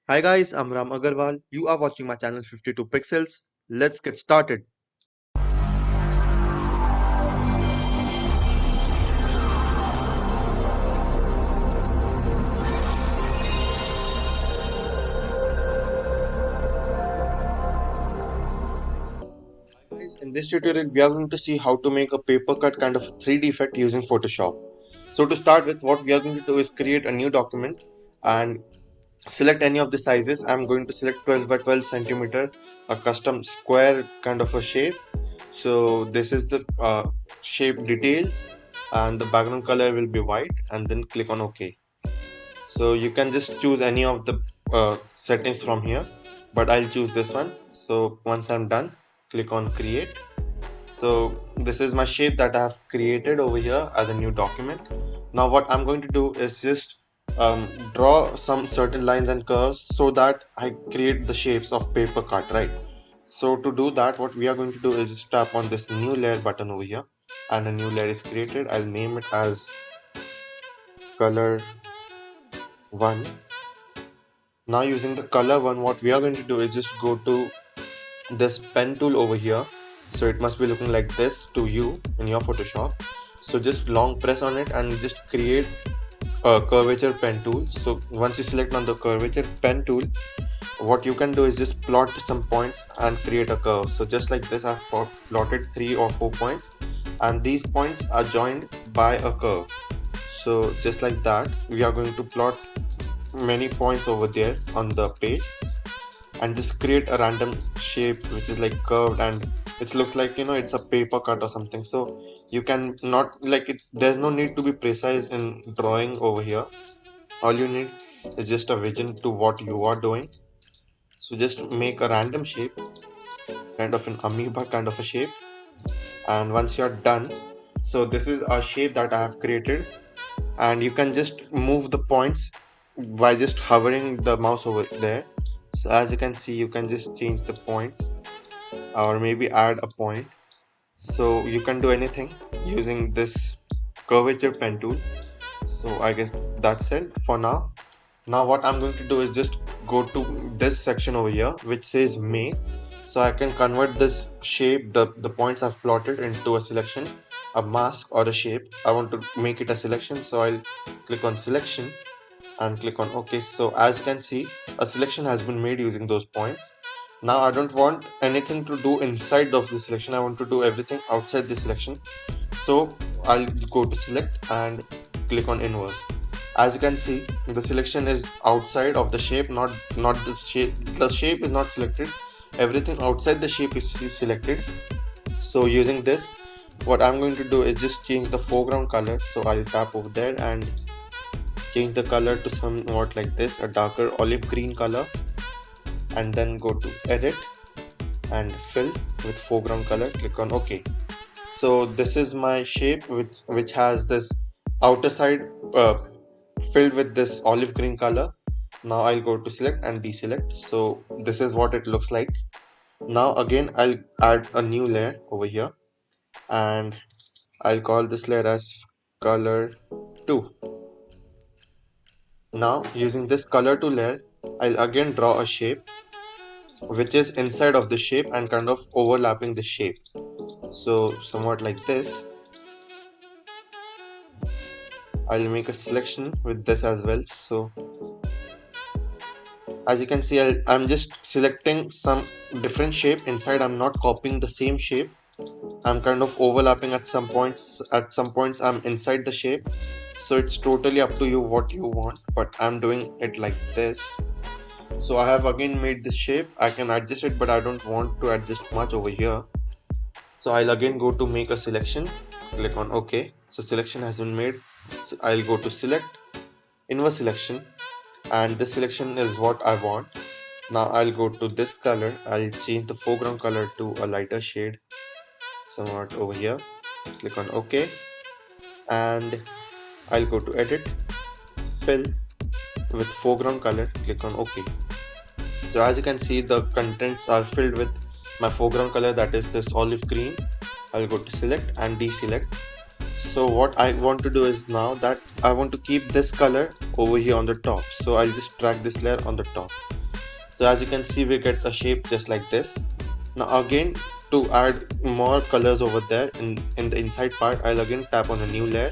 Hi guys, I'm Ram Agarwal. You are watching my channel 52 Pixels. Let's get started. Guys, in this tutorial we are going to see how to make a paper cut kind of 3D effect using Photoshop. So to start with, what we are going to do is create a new document and select any of the sizes. I'm going to select 12 by 12 centimeter, a custom square kind of a shape. So this is the shape details and the background color will be white, and then click on OK. So you can just choose any of the settings from here, but I'll choose this one. So once I'm done, click on create. So this is my shape that I have created over here as a new document. Now what I'm going to do is just draw some certain lines and curves so that I create the shapes of paper cut, right? So to do that, what we are going to do is just tap on this new layer button over here, and a new layer is created. I'll name it as color 1. Now using the color one, what we are going to do is just go to this pen tool over here. So it must be looking like this to you in your Photoshop. So just long press on it and just create a curvature pen tool. So once you select on the curvature pen tool, what you can do is just plot some points and create a curve. So just like this, I've plotted 3 or 4 points, and these points are joined by a curve. So just like that, we are going to plot many points over there on the page and just create a random shape which is like curved, and it looks like, it's a paper cut or something. So you can not like it, there's no need to be precise in drawing over here. All you need is just a vision to what you are doing. So just make a random shape, kind of an amoeba kind of a shape, and once you're done, so this is a shape that I have created, and you can just move the points by just hovering the mouse over there. So as you can see, you can just change the points or maybe add a point. So you can do anything using this curvature pen tool. So I guess that's it for now. Now what I'm going to do is just go to this section over here which says make. So I can convert this shape, the points I've plotted, into a selection, a mask or a shape. I want to make it a selection, so I'll click on selection and click on OK. So as you can see, a selection has been made using those points. Now I don't want anything to do inside of the selection, I want to do everything outside the selection. So I'll go to select and click on inverse. As you can see, the selection is outside of the shape, not the shape. The shape is not selected, everything outside the shape is selected. So using this, what I'm going to do is just change the foreground color. So I'll tap over there and change the color to somewhat like this, a darker olive green color, and then go to edit and fill with foreground color, click on OK. So this is my shape which has this outer side filled with this olive green color. Now I'll go to select and deselect. So this is what it looks like. Now again, I'll add a new layer over here, and I'll call this layer as color 2. Now using this color 2 layer, I'll again draw a shape which is inside of the shape and kind of overlapping the shape. So somewhat like this. I'll make a selection with this as well. So as you can see, I'm just selecting some different shape inside. I'm not copying the same shape. I'm kind of overlapping at some points. At some points I'm inside the shape. So it's totally up to you what you want, but I'm doing it like this. So I have again made this shape. I can adjust it, but I don't want to adjust much over here. So I'll again go to make a selection, click on OK. So selection has been made. So I'll go to select, inverse selection, and this selection is what I want. Now I'll go to this color. I'll change the foreground color to a lighter shade, somewhat over here. Click on OK, and I'll go to edit, fill with foreground color, click on OK. So as you can see, the contents are filled with my foreground color, that is this olive green. I'll go to select and deselect. So what I want to do is now that I want to keep this color over here on the top. So I'll just drag this layer on the top. So as you can see, we get a shape just like this. Now again, to add more colors over there in the inside part, I'll again tap on a new layer,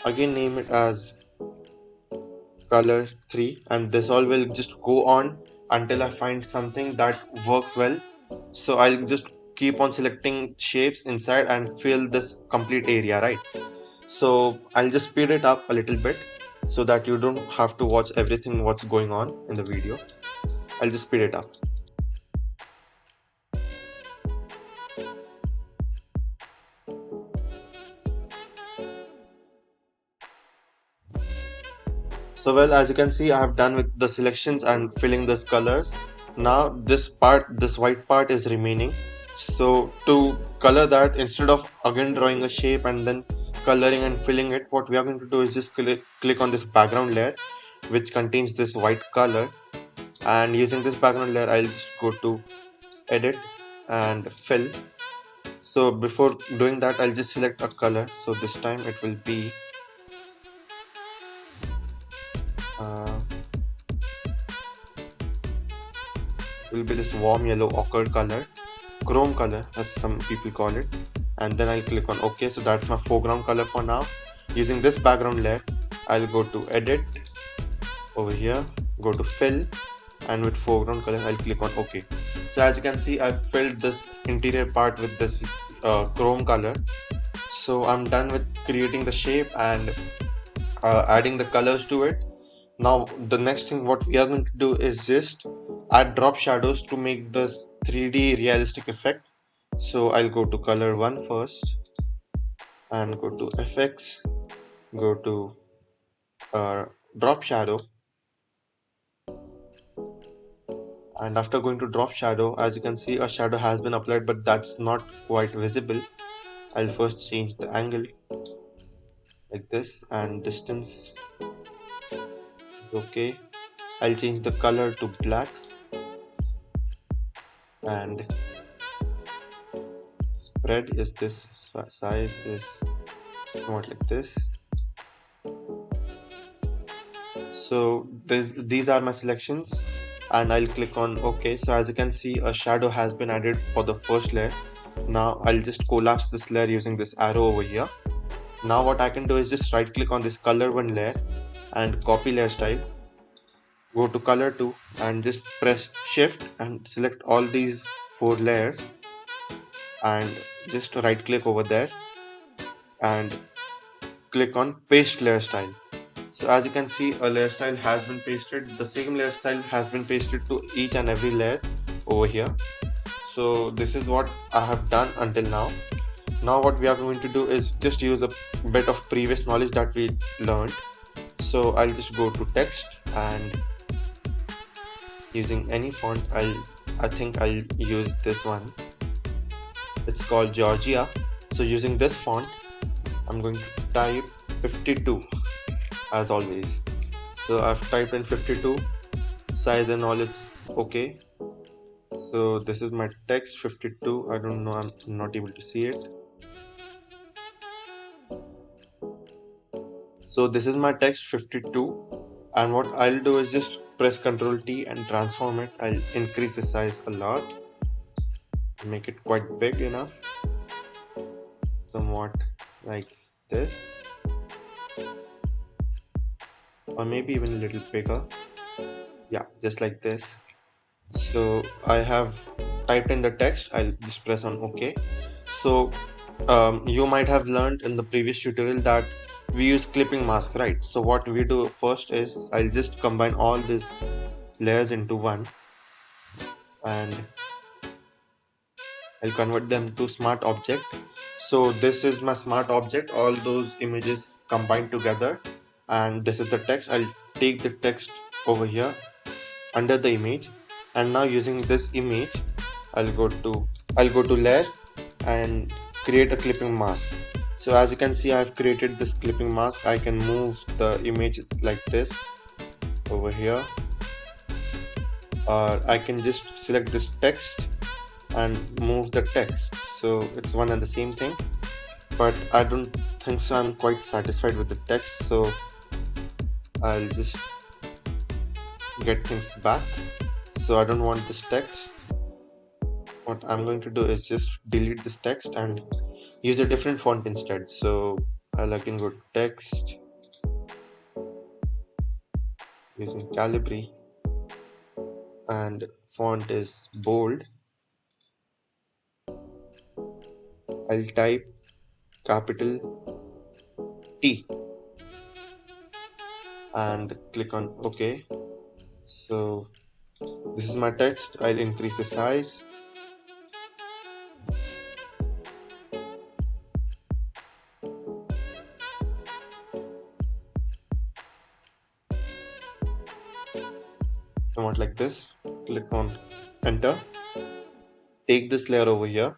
again name it as color 3, and this all will just go on until I find something that works well. So I'll just keep on selecting shapes inside and fill this complete area, right? So I'll just speed it up a little bit so that you don't have to watch everything what's going on in the video. I'll just speed it up. So well, as you can see, I have done with the selections and filling these colors. Now this part, this white part is remaining. So to color that, instead of again drawing a shape and then coloring and filling it, what we are going to do is just click on this background layer which contains this white color, and using this background layer I'll just go to edit and fill. So before doing that, I'll just select a color. So this time it will be this warm yellow ochre color, chrome color as some people call it, and then I'll click on OK. So that's my foreground color for now. Using this background layer, I'll go to edit over here, go to fill, and with foreground color I'll click on OK. So as you can see, I've filled this interior part with this chrome color. So I'm done with creating the shape and adding the colors to it. Now the next thing what we are going to do is just add drop shadows to make this 3D realistic effect. So I'll go to color 1 first and go to FX, go to drop shadow, and after going to drop shadow, as you can see, a shadow has been applied, but that's not quite visible. I'll first change the angle like this and distance. Okay, I'll change the color to black and spread is this, size is somewhat like this. So these are my selections, and I'll click on OK. So as you can see, a shadow has been added for the first layer. Now I'll just collapse this layer using this arrow over here. Now what I can do is just right click on this color 1 layer and copy layer style, go to color 2 and just press shift and select all these 4 layers and just right click over there and click on paste layer style. So as you can see, a layer style has been pasted. The same layer style has been pasted to each and every layer over here. So this is what I have done until now. Now what we are going to do is just use a bit of previous knowledge that we learned. So I'll just go to text and using any font, I think I'll use this one. It's called Georgia. So using this font, I'm going to type 52 as always. So I've typed in 52, size and all, it's okay. So this is my text 52. I don't know, I'm not able to see it. So this is my text 52, and what I'll do is just press Ctrl T and transform it. I'll increase the size a lot, make it quite big enough, somewhat like this, or maybe even a little bigger. Yeah, just like this. So I have typed in the text. I'll just press on OK. So you might have learned in the previous tutorial that we use clipping mask, right? So what we do first is I'll just combine all these layers into one and I'll convert them to smart object. So this is my smart object, all those images combined together, and this is the text. I'll take the text over here under the image, and now using this image I'll go to layer and create a clipping mask. So as you can see, I've created this clipping mask. I can move the image like this over here, or I can just select this text and move the text. So it's one and the same thing, but I don't think so. I'm quite satisfied with the text, so I'll just get things back. so I don't want this text. What I'm going to do is just delete this text and use a different font instead. So I'll again go to text using Calibri, and font is bold. I'll type capital T and click on OK. So this is my text. I'll increase the size. Somewhat like this. Click on enter. Take this layer over here,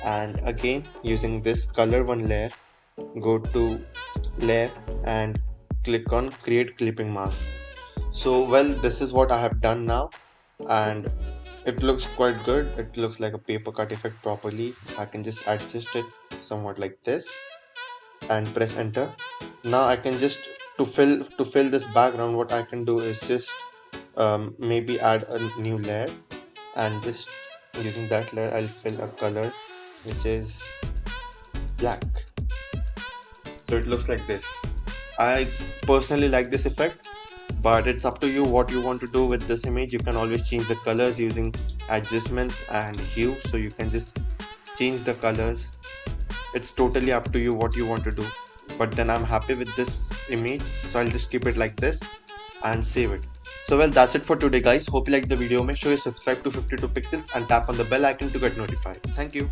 and again using this color one layer, go to layer and click on create clipping mask. So well, this is what I have done now, and it looks quite good. It looks like a paper cut effect properly. I can just adjust it somewhat like this and press enter. Now I can just to fill this background, what I can do is just maybe add a new layer, and just using that layer I'll fill a color which is black. So it looks like this. I personally like this effect, but it's up to you what you want to do with this image. You can always change the colors using adjustments and hue, so you can just change the colors. It's totally up to you what you want to do, but then I'm happy with this image, so I'll just keep it like this and save it. So well, that's it for today guys. Hope you liked the video. Make sure you subscribe to 52 pixels and tap on the bell icon to get notified. Thank you.